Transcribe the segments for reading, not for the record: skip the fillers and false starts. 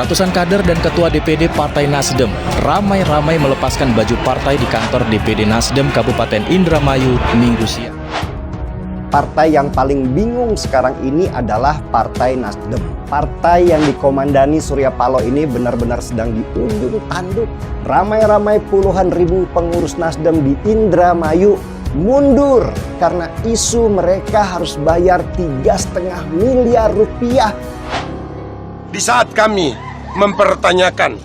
Ratusan kader dan ketua DPD Partai Nasdem ramai-ramai melepaskan baju partai di kantor DPD Nasdem Kabupaten Indramayu Minggu siang. Partai yang paling bingung sekarang ini adalah Partai Nasdem. Partai yang dikomandani Surya Paloh ini benar-benar sedang diundur tanduk. Ramai-ramai puluhan ribu pengurus Nasdem di Indramayu mundur karena isu mereka harus bayar 3,5 miliar rupiah. Di saat kami mempertanyakan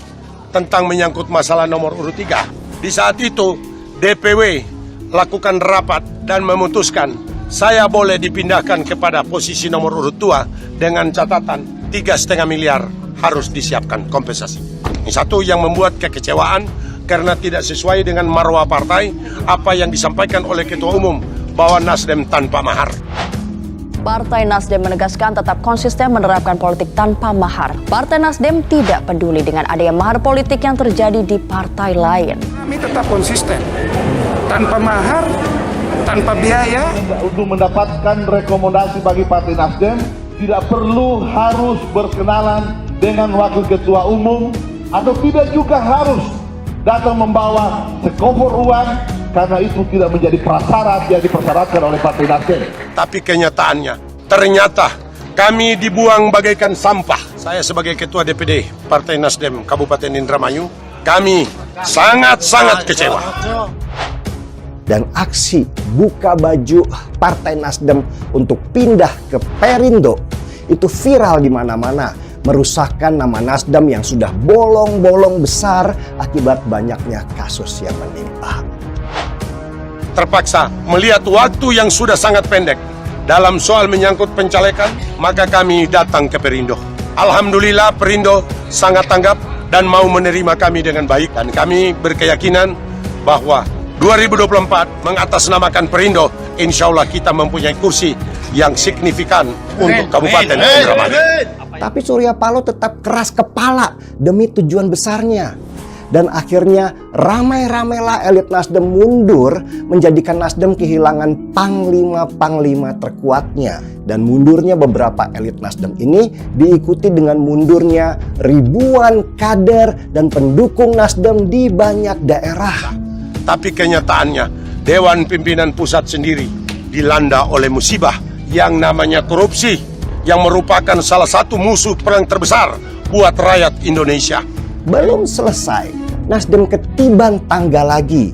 tentang menyangkut masalah nomor urut 3, di saat itu DPW lakukan rapat dan memutuskan saya boleh dipindahkan kepada posisi nomor urut 2 dengan catatan 3,5 miliar harus disiapkan kompensasi. Ini satu yang membuat kekecewaan karena tidak sesuai dengan marwah partai apa yang disampaikan oleh Ketua Umum bahwa Nasdem tanpa mahar. Partai Nasdem menegaskan tetap konsisten menerapkan politik tanpa mahar. Partai Nasdem tidak peduli dengan adanya mahar politik yang terjadi di partai lain. Kami tetap konsisten, tanpa mahar, tanpa biaya. Untuk mendapatkan rekomendasi bagi Partai Nasdem, tidak perlu harus berkenalan dengan Wakil Ketua Umum, atau tidak juga harus datang membawa sekofor uang, karena itu tidak menjadi prasyarat yang dipersyaratkan oleh Partai Nasdem. Tapi kenyataannya, ternyata kami dibuang bagaikan sampah. Saya sebagai Ketua DPD Partai Nasdem Kabupaten Indramayu, kami sangat-sangat kecewa. Dan aksi buka baju Partai Nasdem untuk pindah ke Perindo itu viral di mana-mana, merusakkan nama Nasdem yang sudah bolong-bolong besar akibat banyaknya kasus yang menimpa. Terpaksa melihat waktu yang sudah sangat pendek dalam soal menyangkut pencalekan, maka kami datang ke Perindo. Alhamdulillah Perindo sangat tanggap dan mau menerima kami dengan baik, dan kami berkeyakinan bahwa 2024 mengatasnamakan Perindo, insya Allah kita mempunyai kursi yang signifikan untuk Kabupaten Indramayu. Tapi Surya Paloh tetap keras kepala demi tujuan besarnya. Dan akhirnya ramai-ramailah elit Nasdem mundur, menjadikan Nasdem kehilangan panglima-panglima terkuatnya. Dan mundurnya beberapa elit Nasdem ini diikuti dengan mundurnya ribuan kader dan pendukung Nasdem di banyak daerah. Tapi kenyataannya Dewan Pimpinan Pusat sendiri dilanda oleh musibah yang namanya korupsi, yang merupakan salah satu musuh perang terbesar buat rakyat Indonesia. Belum selesai, Nasdem ketiban tangga lagi.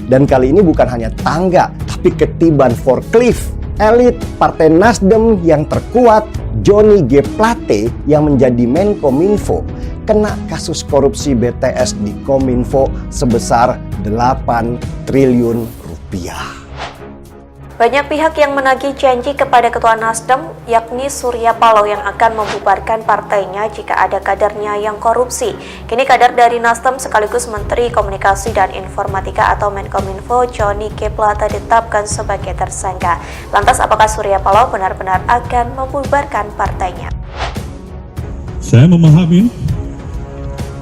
Dan kali ini bukan hanya tangga, tapi ketiban forklift. Elit Partai Nasdem yang terkuat, Johnny G. Plate yang menjadi Menkominfo, kena kasus korupsi BTS di Kominfo sebesar 8 triliun rupiah. Banyak pihak yang menagih janji kepada Ketua Nasdem, yakni Surya Paloh, yang akan membubarkan partainya jika ada kadernya yang korupsi. Kini kader dari Nasdem sekaligus Menteri Komunikasi dan Informatika atau Menkominfo Johnny G. Plate ditetapkan sebagai tersangka. Lantas apakah Surya Paloh benar-benar akan membubarkan partainya? Saya memahami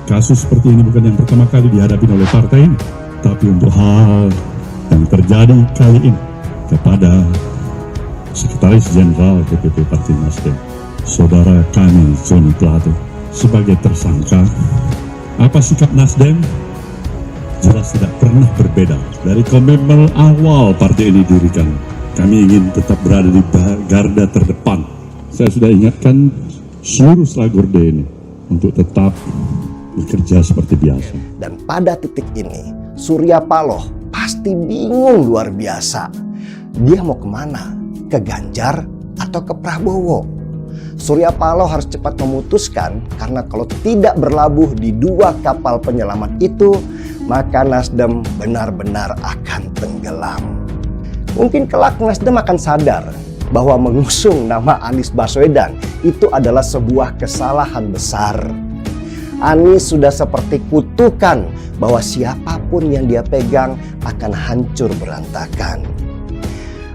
kasus seperti ini bukan yang pertama kali dihadapi oleh partai ini, tapi untuk hal yang terjadi kali ini kepada Sekretaris Jenderal DPP Partai Nasdem, saudara kami Johnny Plate sebagai tersangka, apa sikap Nasdem jelas tidak pernah berbeda dari komitmen awal partai ini didirikan. Kami ingin tetap berada di garda terdepan. Saya sudah ingatkan seluruh Slagorde ini untuk tetap bekerja seperti biasa. Dan pada titik ini Surya Paloh pasti bingung luar biasa. Dia mau kemana? Ke Ganjar atau ke Prabowo? Surya Paloh harus cepat memutuskan, karena kalau tidak berlabuh di dua kapal penyelamat itu, maka Nasdem benar-benar akan tenggelam. Mungkin kelak Nasdem akan sadar bahwa mengusung nama Anies Baswedan itu adalah sebuah kesalahan besar. Anies sudah seperti kutukan bahwa siapapun yang dia pegang akan hancur berantakan.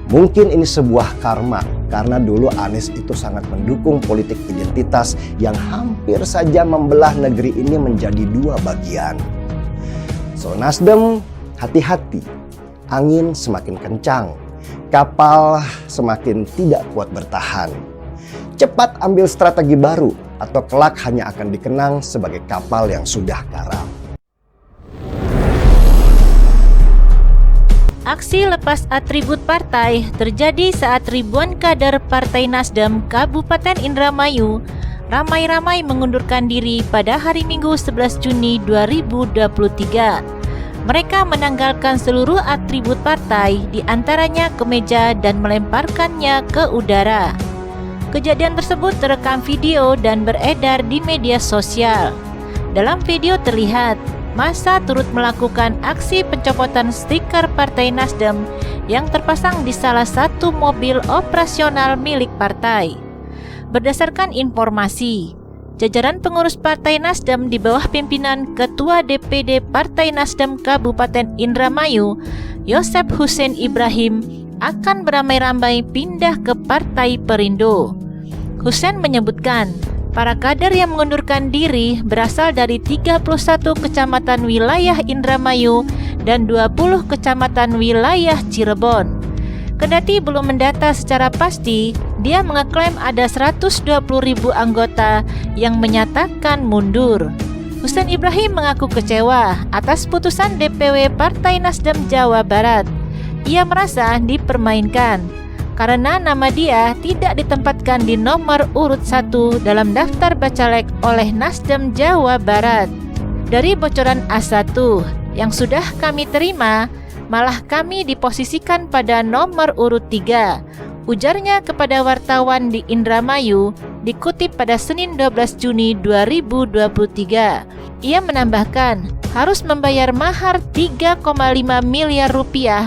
Mungkin ini sebuah karma, karena dulu Anies itu sangat mendukung politik identitas yang hampir saja membelah negeri ini menjadi dua bagian. So Nasdem, hati-hati, angin semakin kencang, kapal semakin tidak kuat bertahan. Cepat ambil strategi baru atau kelak hanya akan dikenang sebagai kapal yang sudah karam. Aksi lepas atribut partai terjadi saat ribuan kader Partai Nasdem Kabupaten Indramayu ramai-ramai mengundurkan diri pada hari Minggu 11 Juni 2023. Mereka menanggalkan seluruh atribut partai, diantaranya kemeja, dan melemparkannya ke udara. Kejadian tersebut terekam video dan beredar di media sosial. Dalam video terlihat, massa turut melakukan aksi pencopotan stiker Partai Nasdem yang terpasang di salah satu mobil operasional milik partai. Berdasarkan informasi, jajaran pengurus Partai Nasdem di bawah pimpinan Ketua DPD Partai Nasdem Kabupaten Indramayu, Yosep Hussein Ibrahim, akan beramai-ramai pindah ke Partai Perindo. Hussein menyebutkan, para kader yang mengundurkan diri berasal dari 31 kecamatan wilayah Indramayu dan 20 kecamatan wilayah Cirebon. Kendati belum mendata secara pasti, dia mengeklaim ada 120.000 anggota yang menyatakan mundur. Hussein Ibrahim mengaku kecewa atas putusan DPW Partai Nasdem Jawa Barat. Ia merasa dipermainkan karena nama dia tidak ditempatkan di nomor urut 1 dalam daftar bacalek oleh Nasdem Jawa Barat. Dari bocoran A1 yang sudah kami terima, malah kami diposisikan pada nomor urut 3, ujarnya kepada wartawan di Indramayu, dikutip pada Senin 12 Juni 2023. Ia menambahkan harus membayar mahar 3,5 miliar rupiah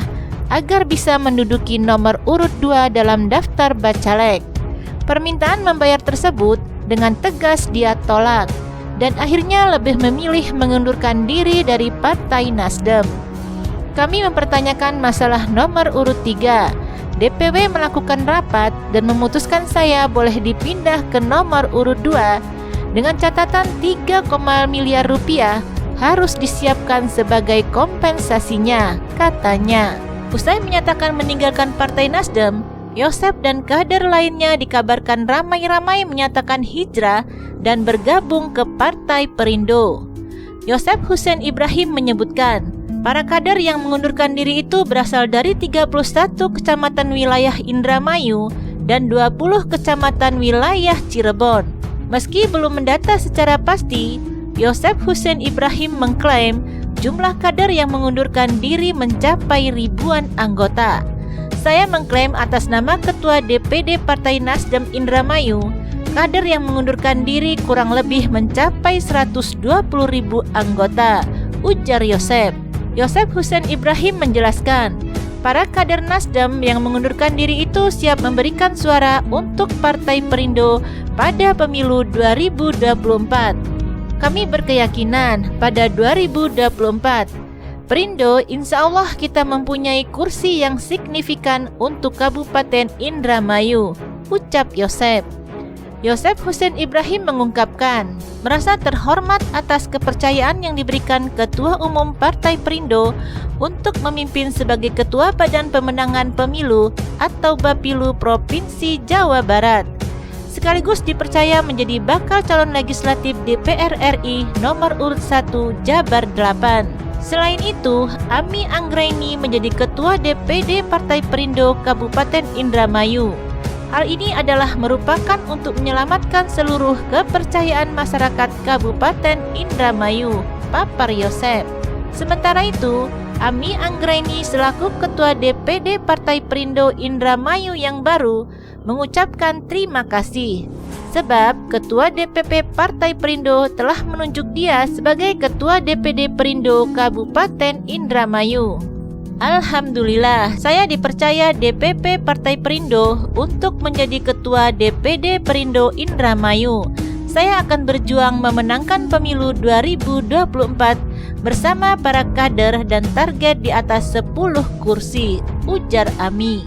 agar bisa menduduki nomor urut 2 dalam daftar bacalek. Permintaan membayar tersebut dengan tegas dia tolak dan akhirnya lebih memilih mengundurkan diri dari Partai Nasdem. Kami mempertanyakan masalah nomor urut 3. DPW melakukan rapat dan memutuskan saya boleh dipindah ke nomor urut 2 dengan catatan 3,5 miliar rupiah harus disiapkan sebagai kompensasinya, katanya. Usai menyatakan meninggalkan Partai Nasdem, Yosep dan kader lainnya dikabarkan ramai-ramai menyatakan hijrah dan bergabung ke Partai Perindo. Yosep Hussein Ibrahim menyebutkan, para kader yang mengundurkan diri itu berasal dari 31 kecamatan wilayah Indramayu dan 20 kecamatan wilayah Cirebon. Meski belum mendata secara pasti, Yosep Hussein Ibrahim mengklaim jumlah kader yang mengundurkan diri mencapai ribuan anggota. Saya mengklaim atas nama Ketua DPD Partai Nasdem Indramayu, kader yang mengundurkan diri kurang lebih mencapai 120.000 anggota, ujar Yosep. Yosep Hussein Ibrahim menjelaskan, para kader Nasdem yang mengundurkan diri itu siap memberikan suara untuk Partai Perindo pada pemilu 2024. Kami berkeyakinan pada 2024, Perindo insya Allah kita mempunyai kursi yang signifikan untuk Kabupaten Indramayu, ucap Yosep. Yosep Hussein Ibrahim mengungkapkan, merasa terhormat atas kepercayaan yang diberikan Ketua Umum Partai Perindo untuk memimpin sebagai Ketua Badan Pemenangan Pemilu atau Bapilu Provinsi Jawa Barat. Sekaligus dipercaya menjadi bakal calon legislatif DPR RI nomor urut 1 Jabar 8. Selain itu, Ami Anggraini menjadi Ketua DPD Partai Perindo Kabupaten Indramayu. Hal ini adalah merupakan untuk menyelamatkan seluruh kepercayaan masyarakat Kabupaten Indramayu, papar Yosep. Sementara itu, Ami Anggraini selaku Ketua DPD Partai Perindo Indramayu yang baru mengucapkan terima kasih sebab Ketua DPP Partai Perindo telah menunjuk dia sebagai Ketua DPD Perindo Kabupaten Indramayu. Alhamdulillah, saya dipercaya DPP Partai Perindo untuk menjadi Ketua DPD Perindo Indramayu. Saya akan berjuang memenangkan pemilu 2024 bersama para kader dan target di atas 10 kursi, ujar Ami.